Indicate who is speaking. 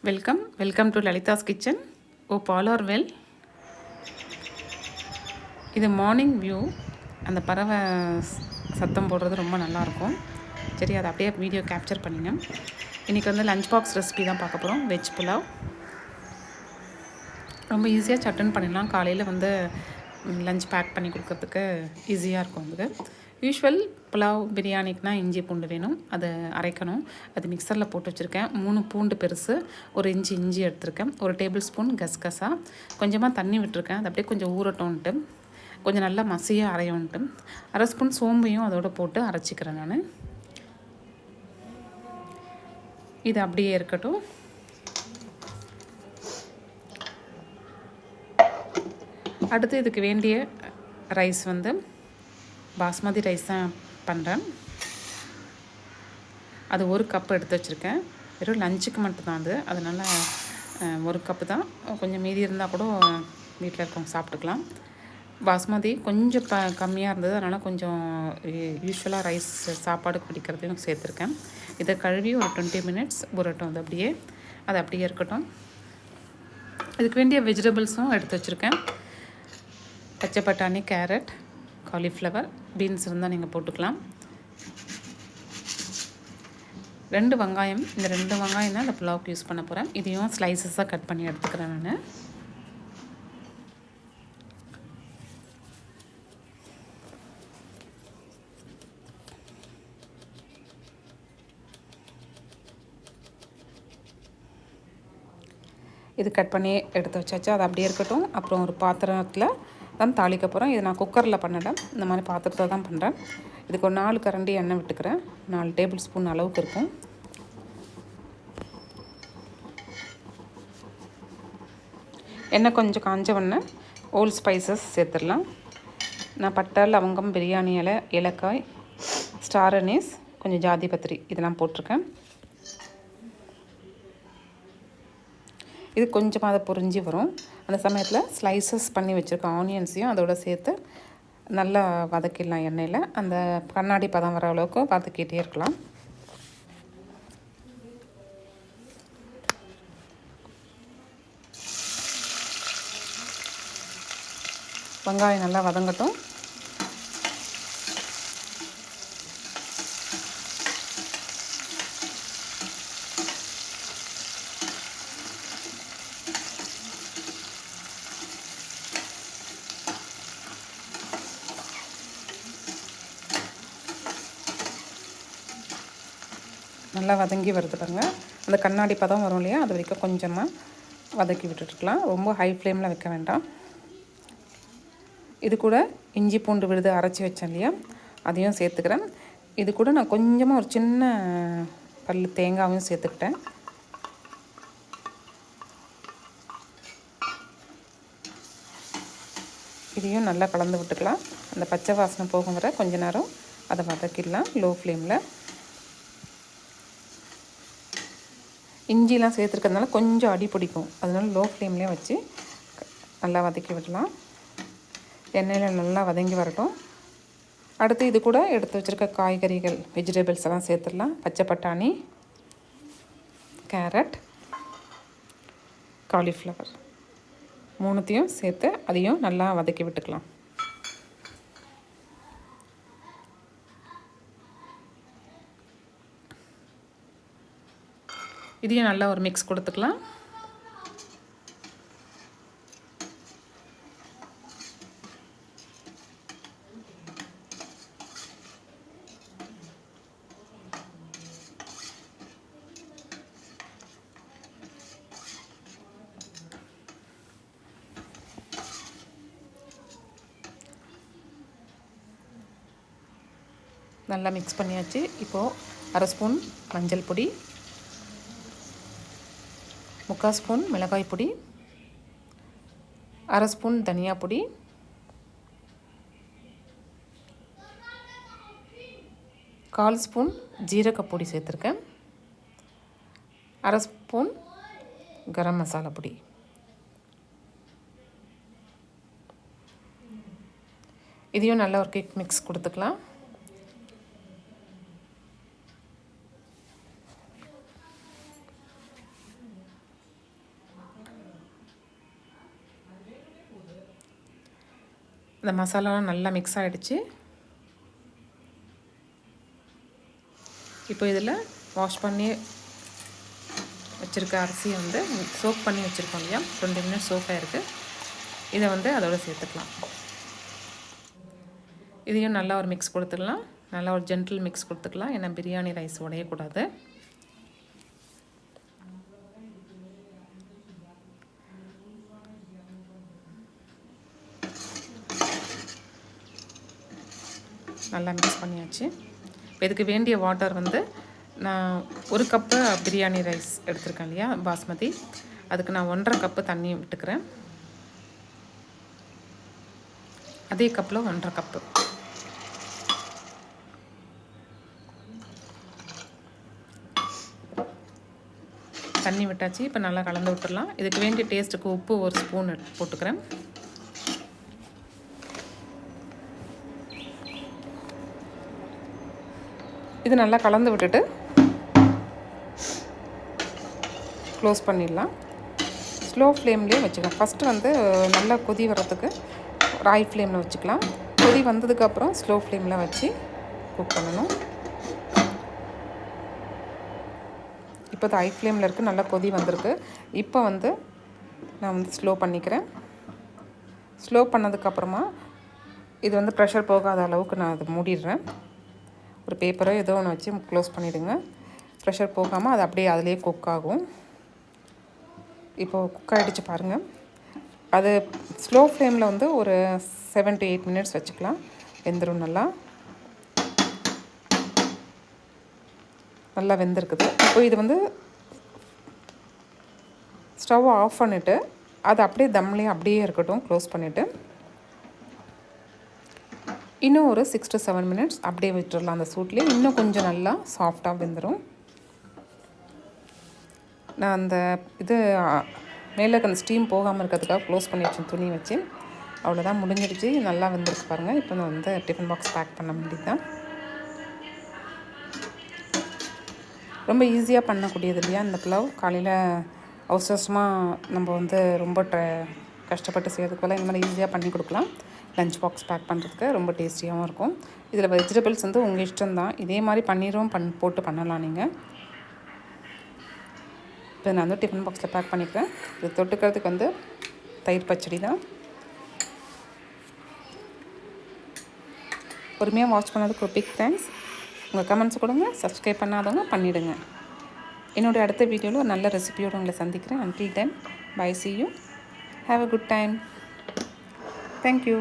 Speaker 1: Welcome to Lalitha's kitchen. Hope all are well. இது morning view. அந்த பறவை சத்தம் போடுறது ரொம்ப நல்லாயிருக்கும். சரி, அதை அப்படியே வீடியோ கேப்சர் பண்ணிங்க. இன்றைக்கி வந்து லஞ்ச் பாக்ஸ் ரெசிபி தான் பார்க்க போகிறோம். வெஜ் புலாவ் ரொம்ப ஈஸியாக சட்டன் பண்ணிடலாம். காலையில் வந்து லஞ்ச் பேக் பண்ணி கொடுக்கறதுக்கு ஈஸியாக இருக்கும். அது யூஸ்வல் புலாவ் பிரியாணிக்குனா இஞ்சி பூண்டு வேணும், அதை அரைக்கணும். அது மிக்சரில் போட்டு வச்சுருக்கேன். 3 பூண்டு பெருசு, 1 இன்ச்சு இஞ்சி எடுத்திருக்கேன், 1 டேபிள் ஸ்பூன் கசகசா, கொஞ்சமாக தண்ணி விட்டுருக்கேன். அது அப்படியே கொஞ்சம் ஊறட்டோன்ட்டு, கொஞ்சம் நல்லா மசியாக அரையோன்ட்டு, 1/2 ஸ்பூன் சோம்பையும் அதோடு போட்டு அரைச்சிக்கிறேன் நான். இது அப்படியே இருக்கட்டும். அடுத்து இதுக்கு வேண்டிய ரைஸ் வந்து பாஸ்மதி ரைஸ் தான் பண்ணுறேன். அது 1 கப் எடுத்து வச்சுருக்கேன். வெறும் லஞ்சுக்கு மட்டும்தான் அது, அதனால் 1 கப்பு தான். கொஞ்சம் மீதி இருந்தால் கூட வீட்டில் இருக்கவங்க சாப்பிட்டுக்கலாம். பாஸ்மதி கொஞ்சம் கம்மியாக இருந்தது, அதனால் கொஞ்சம் யூஸ்வலாக ரைஸ் சாப்பாடுக்கு பிடிக்கிறதையும் சேர்த்துருக்கேன். இதை கழுவி ஒரு 20 மினிட்ஸ் ஊறட்டும். அது அப்படியே இருக்கட்டும். இதுக்கு வேண்டிய வெஜிடபிள்ஸும் எடுத்து வச்சுருக்கேன். பச்சை பட்டாணி, கேரட், காலிஃப்ளவர், பீன்ஸ் இருந்தால் நீங்கள் போட்டுக்கலாம். 2 வெங்காயம். இந்த 2 வெங்காயம் தான் இந்த புலாவுக்கு யூஸ் பண்ண போகிறேன். இதையும் ஸ்லைசஸாக கட் பண்ணி எடுத்துக்கிறேன் நான். இது கட் பண்ணி எடுத்து வச்சாச்சு. அது அப்படியே இருக்கட்டும். அப்புறம் ஒரு பாத்திரத்தில் தான் தாளிக்க போகிறேன். இது நான் குக்கரில் பண்ணலை, இந்த மாதிரி பாத்திரத்தில் தான் பண்ணுறேன். இதுக்கு ஒரு 4 கரண்டி எண்ணெய் விட்டுக்கிறேன். 4 டேபிள் ஸ்பூன் அளவுக்கு இருக்கும். எண்ணெய் கொஞ்சம் காஞ்ச உடனே ஓல் ஸ்பைசஸ் சேர்த்துடலாம். நான் பட்டை, லவங்கம், பிரியாணி இலை, ஏலக்காய், ஸ்டார் அனீஸ், கொஞ்சம் ஜாதி பத்திரி இதெல்லாம் போட்டிருக்கேன். இது கொஞ்சமாக அதை பொரிஞ்சு வரும். அந்த சமயத்தில் ஸ்லைசஸ் பண்ணி வச்சுருக்க ஆனியன்ஸையும் அதோடு சேர்த்து நல்லா வதக்கிடலாம் எண்ணெயில். அந்த கண்ணாடி பதம் வர அளவுக்கு வதக்கிட்டே இருக்கலாம். வெங்காயம் நல்லா வதங்கட்டும். நல்லா வதங்கி வருது பாருங்கள். அந்த கண்ணாடி பதம் வரும் இல்லையா, அது வரைக்கும் கொஞ்சமாக வதக்கி விட்டுட்டுருக்கலாம். ரொம்ப ஹை ஃப்ளேமில் வைக்க வேண்டாம். இது கூட இஞ்சி பூண்டு விழுது அரைச்சி வச்சேன் இல்லையா, அதையும் சேர்த்துக்கிறேன். இது கூட நான் கொஞ்சமாக ஒரு சின்ன பல் தேங்காயும் சேர்த்துக்கிட்டேன். இதையும் நல்லா கலந்து விட்டுக்கலாம். அந்த பச்சை வாசனை போகுங்கிற கொஞ்ச நேரம் அதை வதக்கிடலாம் லோ ஃப்ளேமில். இஞ்சிலாம் சேர்த்துருக்கிறதுனால கொஞ்சம் அடி பிடிக்கும், அதனால லோ ஃப்ளேம்லேயே வச்சு நல்லா வதக்கி விடலாம். எண்ணெயில் நல்லா வதங்கி வரட்டும். அடுத்து இது கூட எடுத்து வச்சுருக்க காய்கறிகள், வெஜிடபிள்ஸ் எல்லாம் சேர்த்துடலாம். பச்சை பட்டாணி, கேரட், காலிஃப்ளவர் 3த்தையும் சேர்த்து அதையும் நல்லா வதக்கி விட்டுக்கலாம். இதையும் நல்லா ஒரு மிக்ஸ் கொடுத்துக்கலாம். நல்லா மிக்ஸ் பண்ணியாச்சு. இப்போது 1/2 ஸ்பூன் மஞ்சள் பொடி, 3/4 ஸ்பூன் மிளகாய் பொடி, 1/2 ஸ்பூன் தனியா பொடி, 1/4 ஸ்பூன் ஜீரகப்பொடி சேர்த்துருக்கேன், 1/2 ஸ்பூன் கரம் மசாலா பொடி. இதையும் நல்லா ஒரு குயிக் மிக்ஸ் கொடுத்துக்கலாம். இந்த மசாலாலாம் நல்லா மிக்ஸ் ஆகிடுச்சு. இப்போ இதில் வாஷ் பண்ணி வச்சுருக்க அரிசியை வந்து சோக் பண்ணி வச்சுருக்கோம் இல்லையா, 20 மினிட்ஸ் சோக் ஆகிருக்கு. இதை வந்து அதோட சேர்த்துக்கலாம். இதையும் நல்லா ஒரு மிக்ஸ் கொடுத்துக்கலாம். நல்லா ஒரு ஜென்டில் மிக்ஸ் கொடுத்துக்கலாம், ஏன்னா பிரியாணி ரைஸ் உடையக்கூடாது. நல்லா மிக்ஸ் பண்ணியாச்சு. இப்போ இதுக்கு வேண்டிய வாட்டர் வந்து நான் 1 கப்பு பிரியாணி ரைஸ் எடுத்திருக்கேன் இல்லையா, பாஸ்மதி, அதுக்கு நான் 1.5 கப்பு தண்ணி விட்டுக்கிறேன். அதே கப்பில் 1.5 கப்பு. தண்ணி விட்டாச்சு. இப்போ நல்லா கலந்து விட்டுடலாம். இதுக்கு வேண்டிய டேஸ்ட்டுக்கு உப்பு 1 ஸ்பூன் போட்டுக்கிறேன். இது நல்லா கலந்து விட்டுட்டு க்ளோஸ் பண்ணிடலாம். ஸ்லோ ஃப்ளேம்லேயே வச்சுக்கலாம். ஃபஸ்ட்டு வந்து நல்லா கொதி வர்றதுக்கு ஒரு ஹை ஃப்ளேமில் வச்சுக்கலாம். கொதி வந்ததுக்கப்புறம் ஸ்லோ ஃப்ளேமில் வச்சு குக் பண்ணணும். இப்போ அது ஹை ஃப்ளேமில் இருக்குது, நல்லா கொதி வந்திருக்கு. இப்போ வந்து நான் வந்து ஸ்லோ பண்ணிக்கிறேன். ஸ்லோ பண்ணதுக்கப்புறமா இது வந்து ப்ரெஷர் போகாத அளவுக்கு நான் அதை மூடிடுறேன். ஒரு பேப்பரோ ஏதோ ஒன்று வச்சு க்ளோஸ் பண்ணிவிடுங்க. ப்ரெஷர் போகாமல் அது அப்படியே அதிலே குக் ஆகும். இப்போது குக் ஆகிடுச்சு பாருங்கள். அது ஸ்லோ ஃப்ளேமில் வந்து ஒரு 7 to 8 மினிட்ஸ் வச்சுக்கலாம். வெந்துடும். நல்லா வெந்திருக்குது. இப்போ இது வந்து ஸ்டவ் ஆஃப் பண்ணிவிட்டு அது அப்படியே தம்லேயே அப்படியே இருக்கட்டும். க்ளோஸ் பண்ணிவிட்டு இன்னும் ஒரு 6 to 7 மினிட்ஸ் அப்படியே விட்டுடலாம். அந்த சூட்லேயே இன்னும் கொஞ்சம் நல்லா சாஃப்டாக வெந்துடும். நான் அந்த இது மேலே அந்த ஸ்டீம் போகாமல் இருக்கிறதுக்காக க்ளோஸ் பண்ணி வச்சேன் துணி வச்சு. அவ்வளோதான், முடிஞ்சிடுச்சு. நல்லா வெந்திருக்கு பாருங்கள். இப்போ நான் வந்து டிஃபன் பாக்ஸ் பேக் பண்ண முடியுதான். ரொம்ப ஈஸியாக பண்ணக்கூடியது இல்லையா இந்த புலாவ். காலையில் அவசரமாக நம்ம வந்து ரொம்ப கஷ்டப்பட்டு செய்கிறதுக்கு போல் இந்த மாதிரி ஈஸியாக பண்ணி கொடுக்கலாம். லஞ்ச் பாக்ஸ் பேக் பண்ணுறதுக்கு ரொம்ப டேஸ்டியாகவும் இருக்கும். இதில் வெஜிடபிள்ஸ் வந்து உங்கள் இஷ்டம்தான். இதே மாதிரி பன்னீரும் போட்டு பண்ணலாம் நீங்கள். இப்போ நான் வந்து டிஃபன் பாக்ஸில் பேக் பண்ணிக்கிறேன். இது தொட்டுக்கிறதுக்கு வந்து தயிர் பச்சடி தான். பொறுமையாக வாட்ச் பண்ணதுக்கு ஒரு பிக் தேங்க்ஸ். உங்கள் கமெண்ட்ஸ் கொடுங்க. சப்ஸ்கிரைப் பண்ணாதவங்க பண்ணிவிடுங்க. என்னோடய அடுத்த வீடியோவில் ஒரு நல்ல ரெசிபியோடு உங்களை சந்திக்கிறேன். Until then, bye, see you. Have a good time. Thank you.